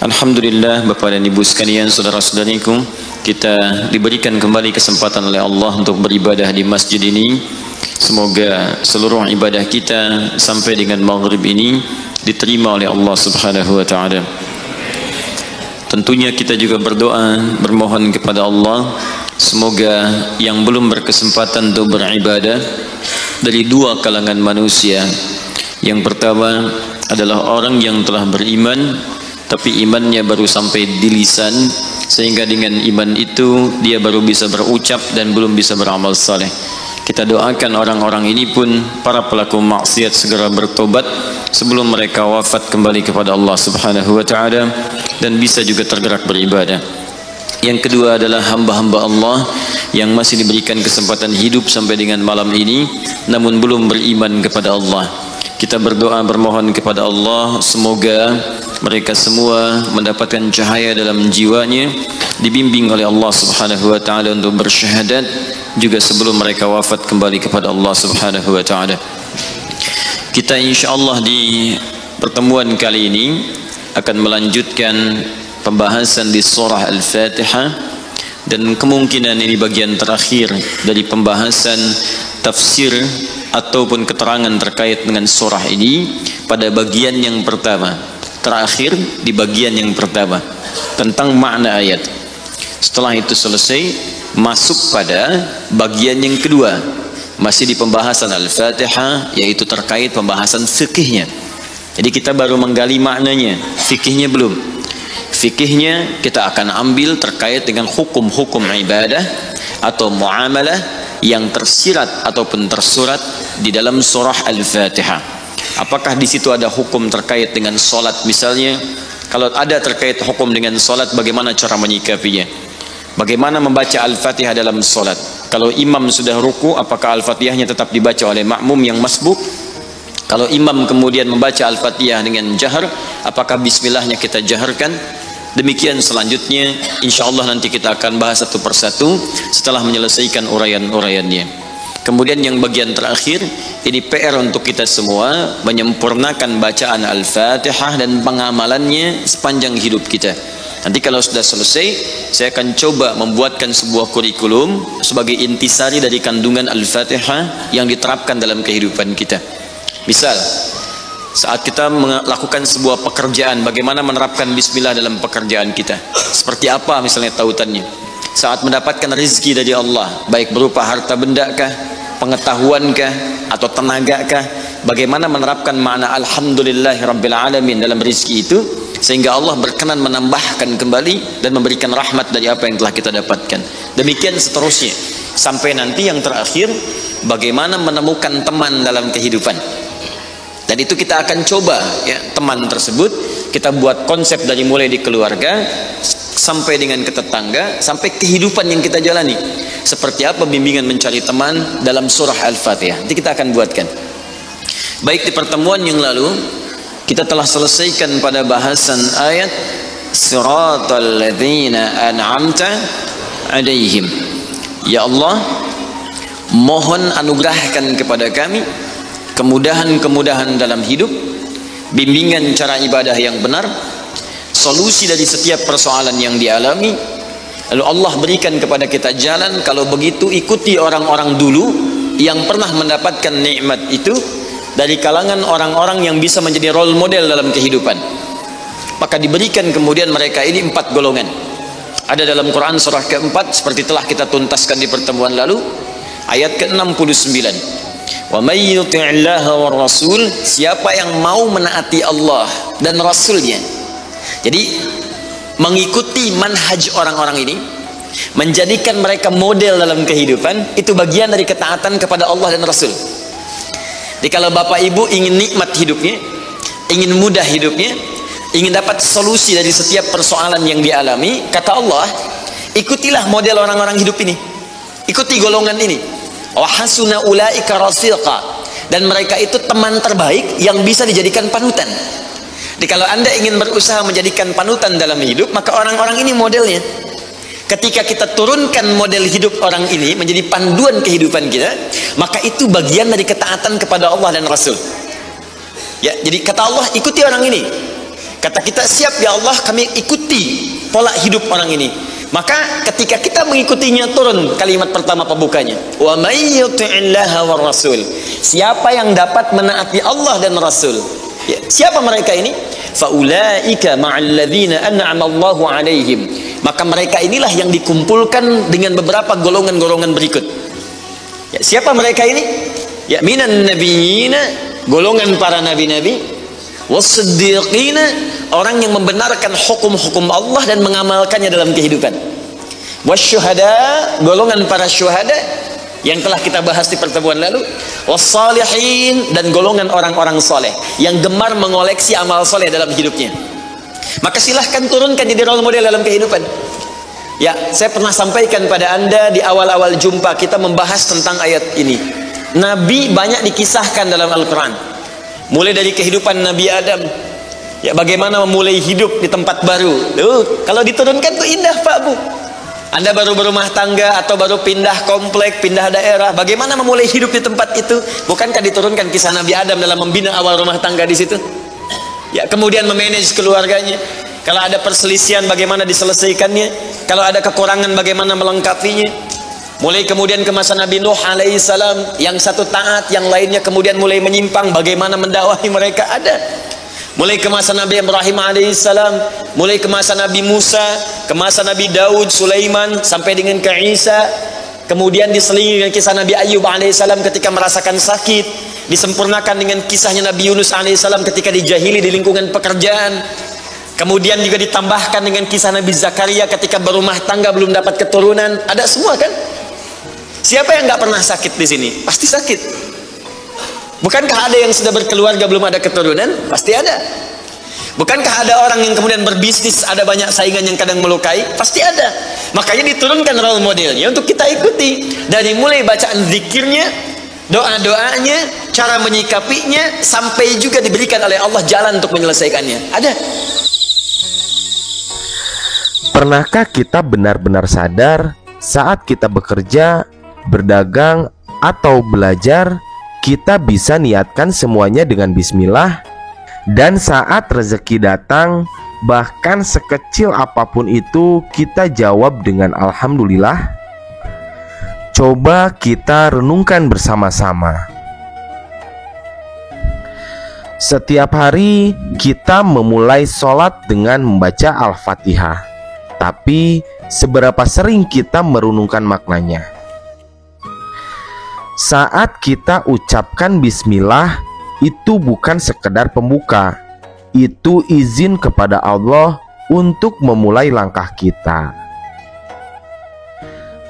Alhamdulillah, Bapak dan Ibu sekalian, saudara-saudariku, kita diberikan kembali kesempatan oleh Allah untuk beribadah di masjid ini. Semoga seluruh ibadah kita sampai dengan maghrib ini diterima oleh Allah Subhanahu wa taala. Tentunya kita juga berdoa, bermohon kepada Allah semoga yang belum berkesempatan untuk beribadah dari dua kalangan manusia. Yang pertama adalah orang yang telah beriman tapi imannya baru sampai di lisan, sehingga dengan iman itu dia baru bisa berucap dan belum bisa beramal saleh. Kita doakan orang-orang ini pun, para pelaku maksiat, segera bertobat sebelum mereka wafat kembali kepada Allah Subhanahu wa taala dan bisa juga tergerak beribadah. Yang kedua adalah hamba-hamba Allah yang masih diberikan kesempatan hidup sampai dengan malam ini namun belum beriman kepada Allah. Kita berdoa, bermohon kepada Allah semoga mereka semua mendapatkan cahaya dalam jiwanya, dibimbing oleh Allah Subhanahu wa taala untuk bersyahadat juga sebelum mereka wafat kembali kepada Allah Subhanahu wa taala. Kita insyaallah di pertemuan kali ini akan melanjutkan pembahasan di surah Al-Fatihah, dan kemungkinan ini bagian terakhir dari pembahasan tafsir ataupun keterangan terkait dengan surah ini pada bagian yang pertama, terakhir di bagian yang pertama tentang makna ayat. Setelah itu selesai, masuk pada bagian yang kedua, masih di pembahasan Al-Fatihah, yaitu terkait pembahasan fikihnya. Jadi kita baru menggali maknanya, fikihnya belum. Fikihnya kita akan ambil terkait dengan hukum-hukum ibadah atau muamalah yang tersirat ataupun tersurat di dalam surah Al-Fatihah. Apakah di situ ada hukum terkait dengan solat misalnya? Kalau ada terkait hukum dengan solat, bagaimana cara menyikapinya? Bagaimana membaca Al-Fatihah dalam solat? Kalau imam sudah ruku, apakah Al-Fatihahnya tetap dibaca oleh makmum yang masbuk? Kalau imam kemudian membaca Al-Fatihah dengan jahar, apakah bismillahnya kita jaharkan? Demikian selanjutnya, insyaallah nanti kita akan bahas satu persatu setelah menyelesaikan uraian-uraiannya. Kemudian yang bagian terakhir, ini PR untuk kita semua, menyempurnakan bacaan Al-Fatihah dan pengamalannya sepanjang hidup kita. Nanti kalau sudah selesai, saya akan coba membuatkan sebuah kurikulum sebagai intisari dari kandungan Al-Fatihah yang diterapkan dalam kehidupan kita. Misal, saat kita melakukan sebuah pekerjaan, bagaimana menerapkan bismillah dalam pekerjaan kita? Seperti apa misalnya tautannya? Saat mendapatkan rezeki dari Allah, baik berupa harta benda kah, pengetahuan kah, atau tenaga kah, bagaimana menerapkan makna alhamdulillahirabbil alamin dalam rezeki itu sehingga Allah berkenan menambahkan kembali dan memberikan rahmat dari apa yang telah kita dapatkan. Demikian seterusnya sampai nanti yang terakhir, bagaimana menemukan teman dalam kehidupan. Dan itu kita akan coba ya, teman tersebut kita buat konsep dari mulai di keluarga sampai dengan ke tetangga sampai kehidupan yang kita jalani. Seperti apa bimbingan mencari teman dalam surah Al-Fatihah. Nanti kita akan buatkan. Baik, di pertemuan yang lalu kita telah selesaikan pada bahasan ayat siratal ladzina an'amta 'alaihim. Ya Allah, mohon anugerahkan kepada kami kemudahan-kemudahan dalam hidup, bimbingan cara ibadah yang benar, solusi dari setiap persoalan yang dialami. Lalu Allah berikan kepada kita jalan, kalau begitu ikuti orang-orang dulu yang pernah mendapatkan nikmat itu dari kalangan orang-orang yang bisa menjadi role model dalam kehidupan. Maka diberikan kemudian mereka ini 4 golongan. Ada dalam Quran surah keempat, seperti telah kita tuntaskan di pertemuan lalu, ayat ke-69. Wa may yuti'illaha war rasul, siapa yang mau menaati Allah dan Rasulnya. Jadi mengikuti manhaj orang-orang ini, menjadikan mereka model dalam kehidupan, itu bagian dari ketaatan kepada Allah dan Rasul. Jadi kalau bapak ibu ingin nikmat hidupnya, ingin mudah hidupnya, ingin dapat solusi dari setiap persoalan yang dialami, kata Allah, ikutilah model orang-orang hidup ini, ikuti golongan ini. Wa hasuna ulaika rafiqa, dan mereka itu teman terbaik yang bisa dijadikan panutan. Jadi kalau Anda ingin berusaha menjadikan panutan dalam hidup, maka orang-orang ini modelnya. Ketika kita turunkan model hidup orang ini menjadi panduan kehidupan kita, maka itu bagian dari ketaatan kepada Allah dan Rasul. Ya, jadi kata Allah, ikuti orang ini. Kata kita, siap ya Allah, kami ikuti pola hidup orang ini. Maka ketika kita mengikutinya, turun kalimat pertama pembukanya, wa may yuti'illaha war rasul. Siapa yang dapat menaati Allah dan Rasul? Ya, siapa mereka ini? Faulaika ma'al ladzina an'ama Allahu 'alaihim. Maka mereka inilah yang dikumpulkan dengan beberapa golongan-golongan berikut. Ya, siapa mereka ini? Ya, minan nabiyina, golongan para nabi-nabi, was-siddiqina, orang yang membenarkan hukum-hukum Allah dan mengamalkannya dalam kehidupan, wasyuhada, golongan para syuhada yang telah kita bahas di pertemuan lalu, wassalihin, dan golongan orang-orang soleh yang gemar mengoleksi amal soleh dalam hidupnya. Maka silahkan turunkan jadi role model dalam kehidupan. Ya, saya pernah sampaikan pada Anda di awal-awal jumpa kita membahas tentang ayat ini. Nabi banyak dikisahkan dalam Al-Quran, mulai dari kehidupan Nabi Adam, ya, bagaimana memulai hidup di tempat baru. Kalau diturunkan tuh indah Pak Bu. Anda baru berumah tangga atau baru pindah komplek, pindah daerah, bagaimana memulai hidup di tempat itu? Bukankah diturunkan kisah Nabi Adam dalam membina awal rumah tangga di situ? Ya, kemudian memanage keluarganya. Kalau ada perselisihan, bagaimana diselesaikannya? Kalau ada kekurangan, bagaimana melengkapinya? Mulai kemudian ke masa Nabi Nuh alaihissalam, yang satu taat, yang lainnya kemudian mulai menyimpang, bagaimana mendakwahi mereka? Ada. Mulai ke masa Nabi Ibrahim alaihissalam, mulai ke masa Nabi Musa, ke masa Nabi Daud, Sulaiman, sampai dengan ke Isa. Kemudian diselingi dengan kisah Nabi Ayub alaihissalam ketika merasakan sakit, disempurnakan dengan kisahnya Nabi Yunus alaihissalam ketika dijahili di lingkungan pekerjaan. Kemudian juga ditambahkan dengan kisah Nabi Zakaria ketika berumah tangga belum dapat keturunan. Ada semua kan? Siapa yang nggak pernah sakit di sini? Pasti sakit. Bukankah ada yang sudah berkeluarga belum ada keturunan? Pasti ada. Bukankah ada orang yang kemudian berbisnis, ada banyak saingan yang kadang melukai? Pasti ada. Makanya diturunkan role modelnya untuk kita ikuti. Dari mulai bacaan zikirnya, doa-doanya, cara menyikapinya, sampai juga diberikan oleh Allah jalan untuk menyelesaikannya. Ada. Pernahkah kita benar-benar sadar saat kita bekerja, berdagang, atau belajar, kita bisa niatkan semuanya dengan bismillah, dan saat rezeki datang, bahkan sekecil apapun itu, kita jawab dengan alhamdulillah? Coba kita renungkan bersama-sama. Setiap hari kita memulai sholat dengan membaca Al-Fatihah, tapi seberapa sering kita merenungkan maknanya? Saat kita ucapkan bismillah, itu bukan sekedar pembuka, itu izin kepada Allah untuk memulai langkah kita.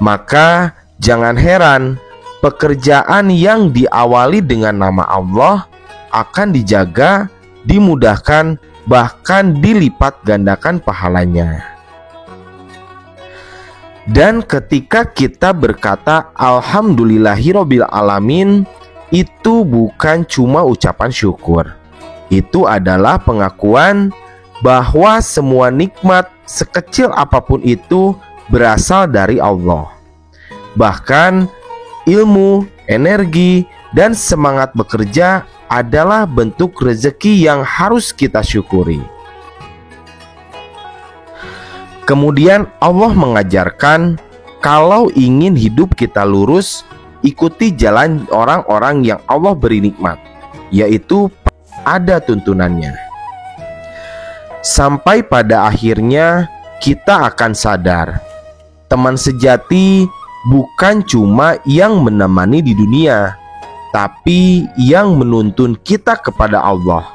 Maka jangan heran, pekerjaan yang diawali dengan nama Allah akan dijaga, dimudahkan, bahkan dilipat gandakan pahalanya. Dan ketika kita berkata alhamdulillahirabbil alamin, itu bukan cuma ucapan syukur. Itu adalah pengakuan bahwa semua nikmat sekecil apapun itu berasal dari Allah. Bahkan ilmu, energi, dan semangat bekerja adalah bentuk rezeki yang harus kita syukuri. Kemudian Allah mengajarkan, kalau ingin hidup kita lurus, ikuti jalan orang-orang yang Allah beri nikmat, yaitu ada tuntunannya. Sampai pada akhirnya kita akan sadar, teman sejati bukan cuma yang menemani di dunia, tapi yang menuntun kita kepada Allah.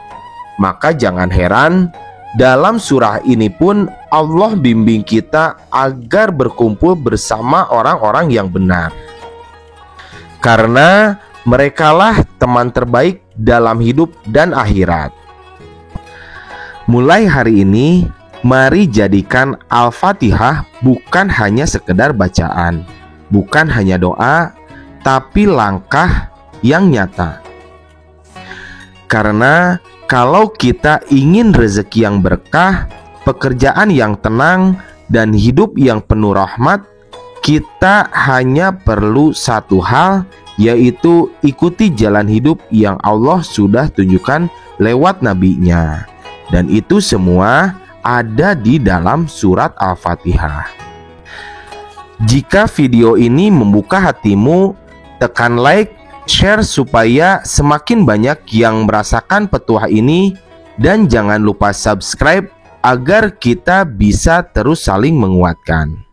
Maka jangan heran, dalam surah ini pun Allah bimbing kita agar berkumpul bersama orang-orang yang benar, karena merekalah teman terbaik dalam hidup dan akhirat. Mulai hari ini, mari jadikan Al-Fatihah bukan hanya sekedar bacaan, bukan hanya doa, tapi langkah yang nyata. Karena kalau kita ingin rezeki yang berkah, pekerjaan yang tenang, dan hidup yang penuh rahmat, kita hanya perlu satu hal, yaitu ikuti jalan hidup yang Allah sudah tunjukkan lewat nabinya, Dan itu semua ada di dalam surat Al-Fatihah. Jika video ini membuka hatimu, tekan like, share supaya semakin banyak yang merasakan petuah ini, dan jangan lupa subscribe agar kita bisa terus saling menguatkan.